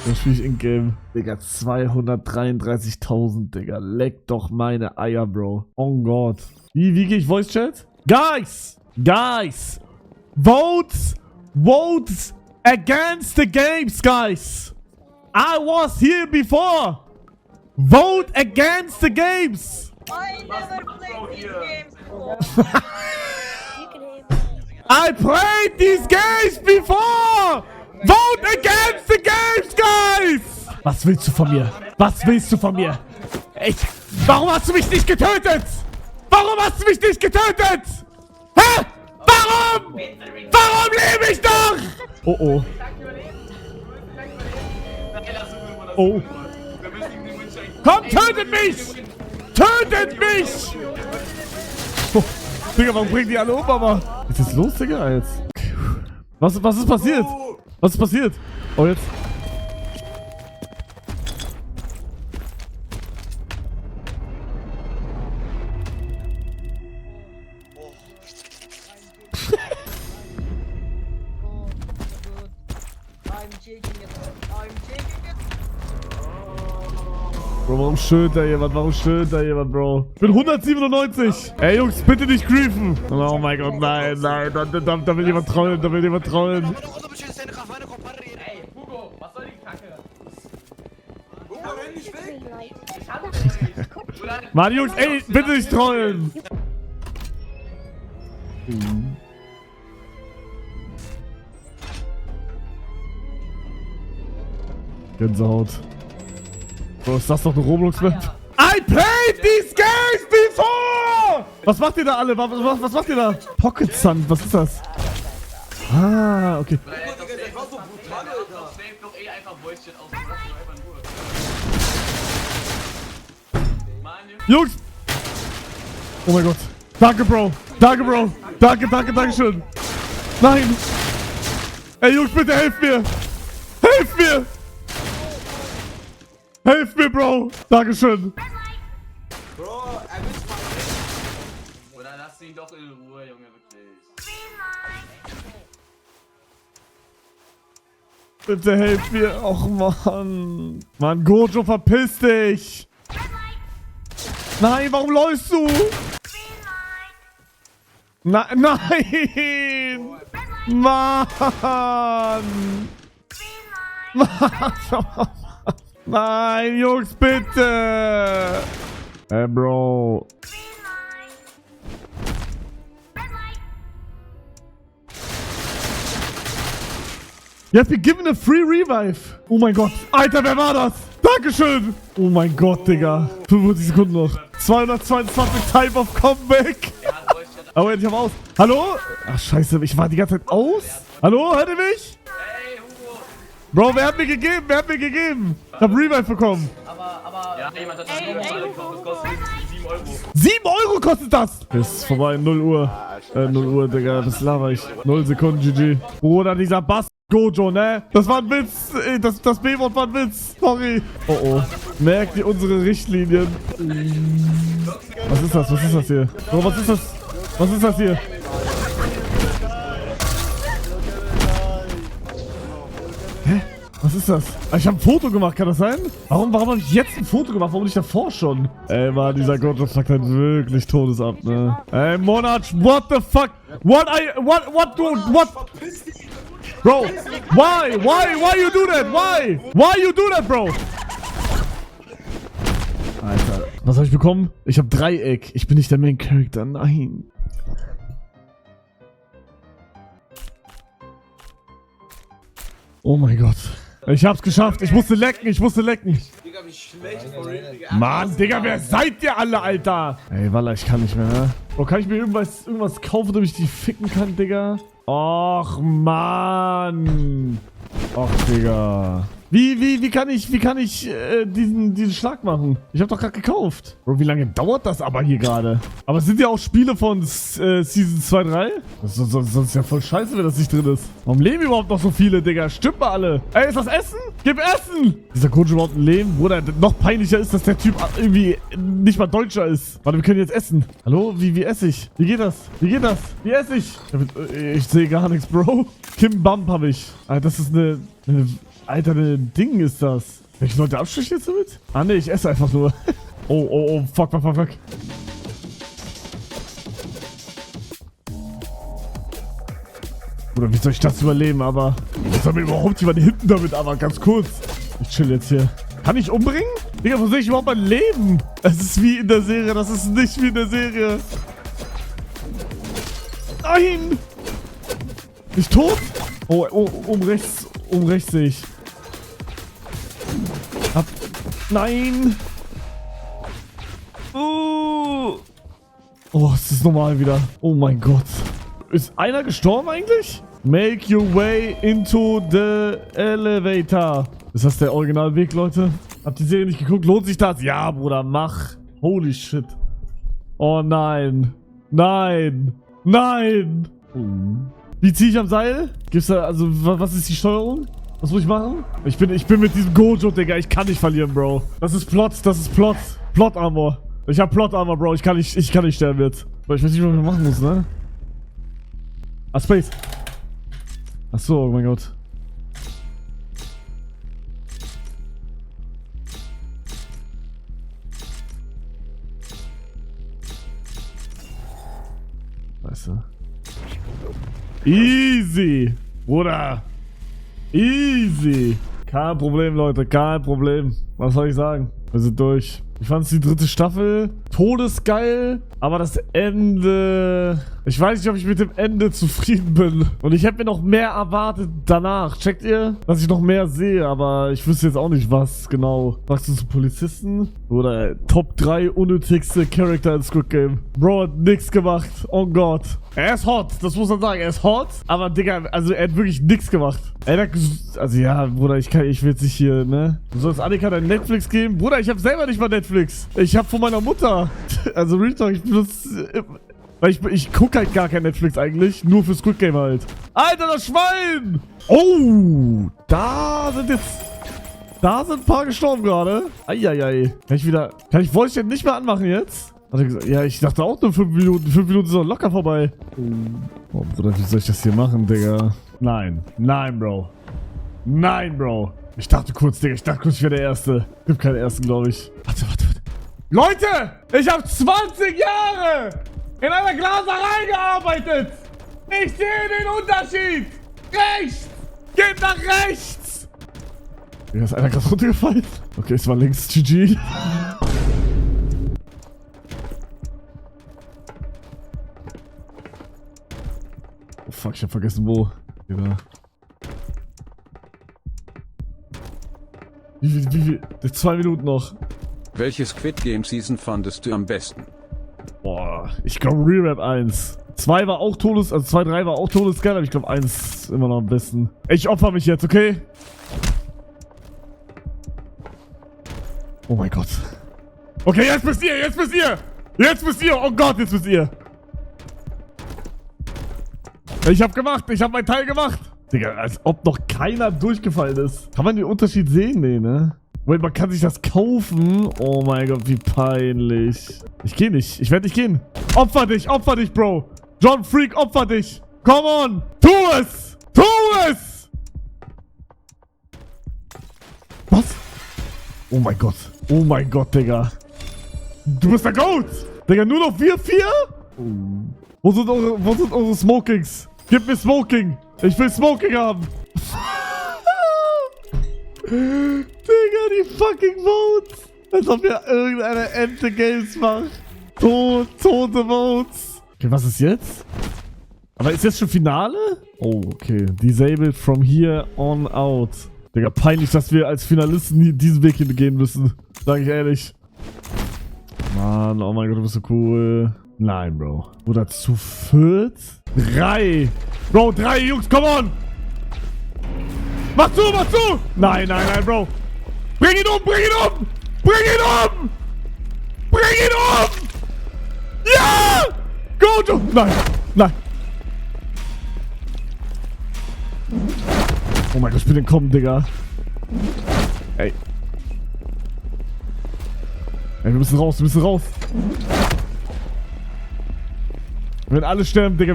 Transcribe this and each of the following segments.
Das spiele ich in-game. Digga, 233.000, Digga. Leck doch meine Eier, Bro. Oh Gott. Wie gehe ich Voice-Chat? Guys! Guys! Votes! Votes against the games, guys! I was here before! Vote against the games! I never played these games before. I played these games before! Vote against the games, guys! Was willst du von mir? Was willst du von mir? Warum hast du mich nicht getötet? Warum hast du mich nicht getötet? Hä? Warum? Warum lebe ich noch? Oh oh. Oh. Komm, tötet mich! Tötet mich! Oh, Digga, warum bringen die alle um, aber? Was ist los, Digga, jetzt? Was ist passiert? Was ist passiert? Oh, jetzt. Bro, warum schönt da jemand? Warum schönt da jemand, Bro? Ich bin 197. Ey, Jungs, bitte nicht griefen. Oh mein Gott, nein, nein. Da will jemand trollen, da will jemand trollen. Ey, Hugo, was soll die Kacke? Hugo, renn nicht weg. Ich hab dich nicht. Mann, Jungs, ey, bitte nicht trollen. Gänsehaut. Bro, ist das doch eine Roblox-Map? I played these games before! Was macht ihr da alle? Was macht ihr da? Pocket Sand, was ist das? Ah, okay. Das war so brutal, Alter. Das wäre doch eh einfach Voice-Chat aus. Jungs! Oh mein Gott. Danke, Bro. Danke, Bro. Danke schön. Nein. Ey, Jungs, bitte helft mir. Helft mir. Helft mir, Bro! Dankeschön! Bro, er will mal. Oder lass ihn doch in Ruhe, Junge, wirklich. Bitte helft mir! Och, Mann! Mann, Gojo, verpiss dich! Nein, warum läufst du? Nein! Mann! Mann! Nein, Jungs, bitte! Hey, Bro. You have been given a free revive. Oh mein Gott. Alter, wer war das? Dankeschön. Oh mein Gott, Digga. 45 Sekunden noch. 222 Type of Comeback. Aber ich hab aus. Hallo? Ach, scheiße. Ich war die ganze Zeit aus. Hallo, hört ihr mich? Bro, wer hat mir gegeben? Wer hat mir gegeben? Ich hab Revive bekommen. Aber... Ja, jemand hat das gekauft. Das kostet 7 Euro. 7 Euro kostet das! Ist vorbei, 0 Uhr. 0 Uhr, Digga, das laber ich. 0 Sekunden, GG. Bruder, dieser Bass Gojo, ne? Das war ein Witz. Das B-Wort war ein Witz. Sorry. Oh, oh. Merkt ihr unsere Richtlinien? Was ist das? Was ist das hier? Bro, was ist das? Was ist das hier? Hä? Was ist das? Ich habe ein Foto gemacht, kann das sein? Warum habe ich jetzt ein Foto gemacht? Warum nicht davor schon? Ey, Mann, dieser Gojo fuckt halt wirklich Todes ab, ne? Ey, Monarch, what the fuck? What? Bro, why you do that? Why you do that, bro? Alter, was habe ich bekommen? Ich habe Dreieck. Ich bin nicht der Main Character, nein. Oh mein Gott. Ich hab's geschafft. Ich musste lecken. Digga, wie schlecht, Digga. Mann, Digga, wer seid ihr alle, Alter? Ey, Walla, ich kann nicht mehr, ne? Oh, kann ich mir irgendwas kaufen, damit ich die ficken kann, Digga? Och, Mann. Och, Digga. Wie kann ich diesen Schlag machen? Ich hab doch gerade gekauft. Bro, wie lange dauert das aber hier gerade? Aber es sind ja auch Spiele von Season 2, 3? Sonst ist ja voll scheiße, wenn das nicht drin ist. Warum leben überhaupt noch so viele, Digga? Stimmt mal alle. Ey, ist das Essen? Gib Essen! Dieser Gojo überhaupt ein Leben? Bruder, noch peinlicher ist, dass der Typ irgendwie nicht mal Deutscher ist. Warte, wir können jetzt essen. Hallo? Wie esse ich? Wie geht das? Wie esse ich? Ich sehe gar nichts, Bro. Kim Bump habe ich. Alter, das ist eine Alter, ein Ding ist das. Welche Leute abstechen jetzt damit? Ah, ne, ich esse einfach nur. Oh, fuck. Oder wie soll ich das überleben, aber... Was soll mir überhaupt jemand hinten damit, aber ganz kurz. Ich chill jetzt hier. Kann ich umbringen? Digga, wo sehe ich überhaupt mein Leben? Es ist wie in der Serie, das ist nicht wie in der Serie. Nein! Nicht tot? Oh, um rechts sehe ich. Nein! Oh, es ist normal wieder. Oh mein Gott. Ist einer gestorben eigentlich? Make your way into the elevator. Ist das der Originalweg, Leute? Habt die Serie nicht geguckt? Lohnt sich das? Ja, Bruder, mach. Holy shit. Oh nein. Nein. Wie ziehe ich am Seil? Gibt's da, also, was ist die Steuerung? Was muss ich machen? Ich bin mit diesem Gojo, Digga. Ich kann nicht verlieren, Bro. Das ist Plot. Plot-Armor. Ich hab Plot-Armor, Bro. Ich kann nicht sterben jetzt. Aber ich weiß nicht, was ich machen muss, ne? Ah, Space. Achso, oh mein Gott. Weißt du? Easy, Bruder. Easy. Kein Problem, Leute. Kein Problem. Was soll ich sagen? Wir sind durch. Ich fand die 3. Staffel todesgeil, aber das Ende... Ich weiß nicht, ob ich mit dem Ende zufrieden bin. Und ich hätte mir noch mehr erwartet danach. Checkt ihr? Dass ich noch mehr sehe, aber ich wüsste jetzt auch nicht, was genau. Sagst du zu Polizisten? Oder Top 3 unnötigste Charakter in Squid Game. Bro hat nichts gemacht. Oh Gott. Er ist hot, das muss man sagen. Er ist hot, aber Digga, also er hat wirklich nichts gemacht. Also ja, Bruder, ich will jetzt nicht hier, ne? Du sollst Annika dein Netflix geben? Bruder, ich hab selber nicht mal Netflix. Ich hab von meiner Mutter. Also Real Talk, ich benutze... Weil ich gucke halt gar kein Netflix eigentlich. Nur für Squid Game halt. Alter, das Schwein! Oh, da sind ein paar gestorben gerade. Eieiei. Wollte ich den nicht mehr anmachen jetzt? Hat er gesagt, ja, ich dachte auch nur 5 Minuten. 5 Minuten sind doch locker vorbei. Oh, Bruder, wie soll ich das hier machen, Digga? Nein, Bro. Nein, Bro. Ich dachte kurz, Digga, ich wäre der Erste. Gibt keinen Ersten, glaube ich. Warte. Leute, ich habe 20 Jahre in einer Glaserei gearbeitet. Ich sehe den Unterschied. Rechts. Geht nach rechts. Digga, ist einer gerade runtergefallen? Okay, es war links. GG. Oh fuck, ich hab vergessen wo. Genau. Wie viel? 2 Minuten noch. Welche Squid Game Season fandest du am besten? Boah, ich glaube Re-Rap 1. 2 war auch Todes, also 2, 3 war auch todesgeil, aber ich glaube 1 immer noch am besten. Ich opfer mich jetzt, okay? Oh mein Gott. Okay, jetzt bist ihr! Oh Gott, jetzt bist ihr! Ich hab mein Teil gemacht! Digga, als ob noch keiner durchgefallen ist. Kann man den Unterschied sehen? Nee, ne? Wait, man kann sich das kaufen? Oh mein Gott, wie peinlich. Ich geh nicht. Ich werde nicht gehen. Opfer dich, Bro. John Freak, opfer dich. Come on. Tu es. Was? Oh mein Gott, Digga. Du bist der Goat. Digga, nur noch wir 4? Wo sind unsere Smokings? Gib mir Smoking. Ich will Smoking haben. Digga, die fucking Votes. Als ob ja irgendeine Ente Games macht. Tote Votes. Okay, was ist jetzt? Aber ist jetzt schon Finale? Oh, okay. Disabled from here on out. Digga, peinlich, dass wir als Finalisten diesen Weg gehen müssen. Sag ich ehrlich. Mann, oh mein Gott, du bist so cool. Nein, Bro. Oder zu 4? 3. Bro, 3 Jungs, come on. Mach zu! Nein, Bro. Bring ihn um! Ja! Gojo! Nein. Oh mein Gott, ich bin entkommen, Digga. Ey, wir müssen raus. Wir werden alle sterben, Digga.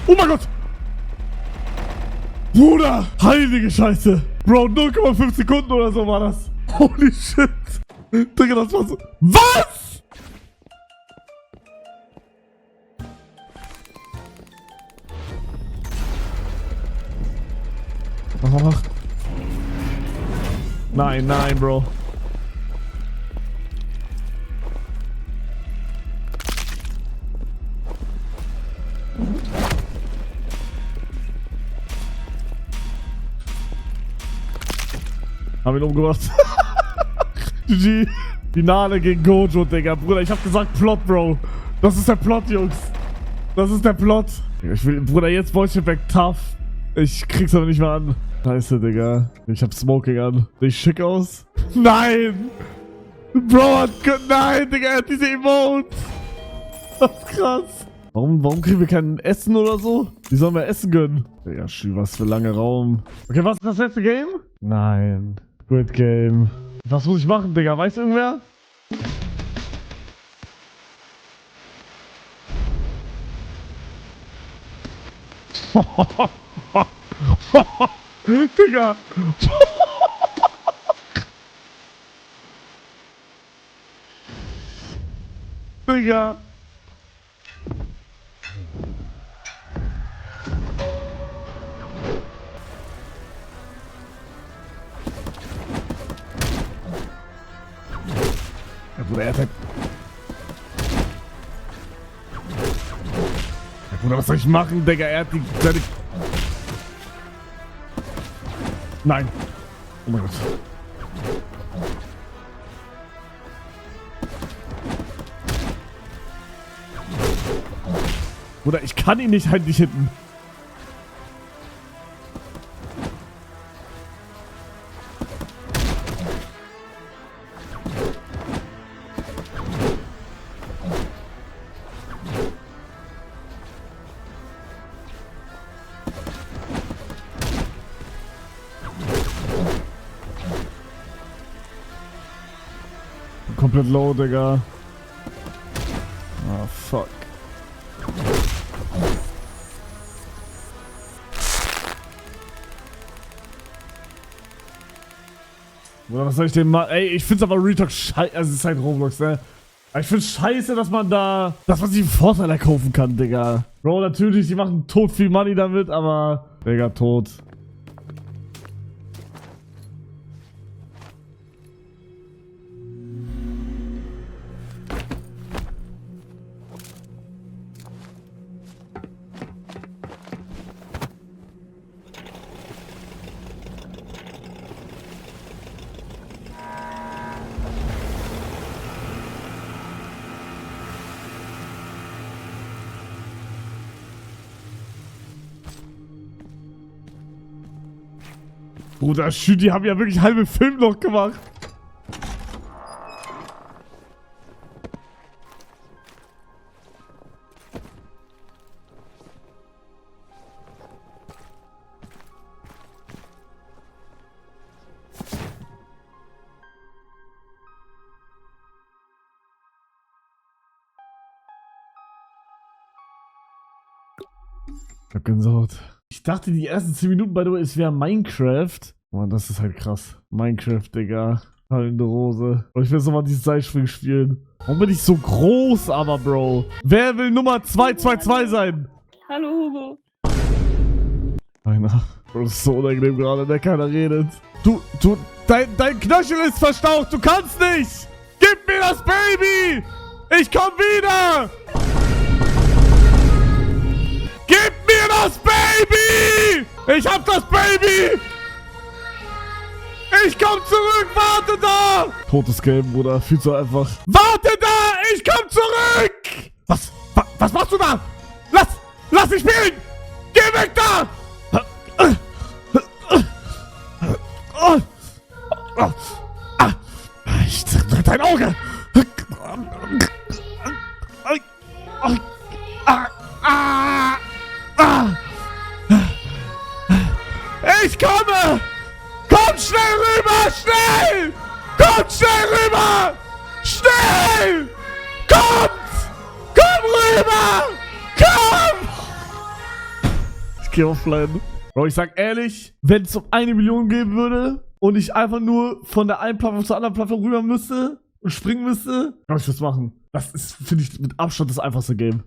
Oh mein Gott! Bruder, heilige Scheiße. Bro, 0,5 Sekunden oder so war das. Holy shit. Digga, das war so... Was? Oh. Nein, nein, Bro. Hab ihn umgebracht. GG. Finale gegen Gojo, Digga. Bruder, ich hab gesagt Plot, Bro. Das ist der Plot, Jungs. Das ist der Plot. Ich will, Bruder, jetzt Voice weg tough. Ich krieg's aber nicht mehr an. Scheiße, Digga. Ich hab Smoking an. Sehe ich schick aus? Nein! Bro hat... Nein, Digga, er hat diese Emotes. Das ist krass. Warum kriegen wir kein Essen oder so? Wie sollen wir Essen gönnen? Digga, schü, was für lange Raum. Okay, was ist das letzte Game? Nein. Good Game. Was muss ich machen, Digga? Weiß irgendwer? Digga! Digga! Ja, Bruder, er hat halt... Ja, Bruder, was soll ich machen, Digga? Er hat die... Seine... Nein. Oh mein Gott. Bruder, ich kann ihn nicht halt nicht hitten. Komplett low, Digga. Oh, fuck. Oder was soll ich denn mal... Ey, ich find's aber Retalk scheiße. Also, es ist halt Roblox, ne? Aber ich find's scheiße, dass man da... Dass man sich einen Vorteil erkaufen kann, Digga. Bro, natürlich, die machen tot viel Money damit, aber... Digga, tot. Bruder, shit, die haben ja wirklich halbe Film noch gemacht. Ich hab Gänsehaut. Ich dachte, die ersten 10 Minuten, by the way, es wäre Minecraft. Mann, das ist halt krass. Minecraft, Digga. Fallende Rose. Und ich will jetzt nochmal dieses Seilspringen spielen. Warum bin ich so groß, aber, Bro? Wer will Nummer 222 sein? Hallo, Hugo. Einer. Bro, das ist so unangenehm gerade, der keiner redet. Dein Knöchel ist verstaucht, du kannst nicht! Gib mir das Baby! Ich komm wieder! Gib mir das Baby! Ich hab das Baby! Ich komm zurück, warte da! Totes Game, Bruder, viel zu einfach. Warte da! Ich komm zurück! Was machst du da? Lass mich spielen! Geh weg da! Ich zerdrück dein Auge! Ich komme! Komm schnell rüber! Schnell! Kommt schnell rüber! Schnell! Kommt! Komm rüber! Komm! Ich geh offline. Bro, ich sag ehrlich, wenn es um 1 Million geben würde und ich einfach nur von der einen Plattform zur anderen Plattform rüber müsste und springen müsste, kann ich das machen. Das ist, finde ich, mit Abstand das einfachste Game.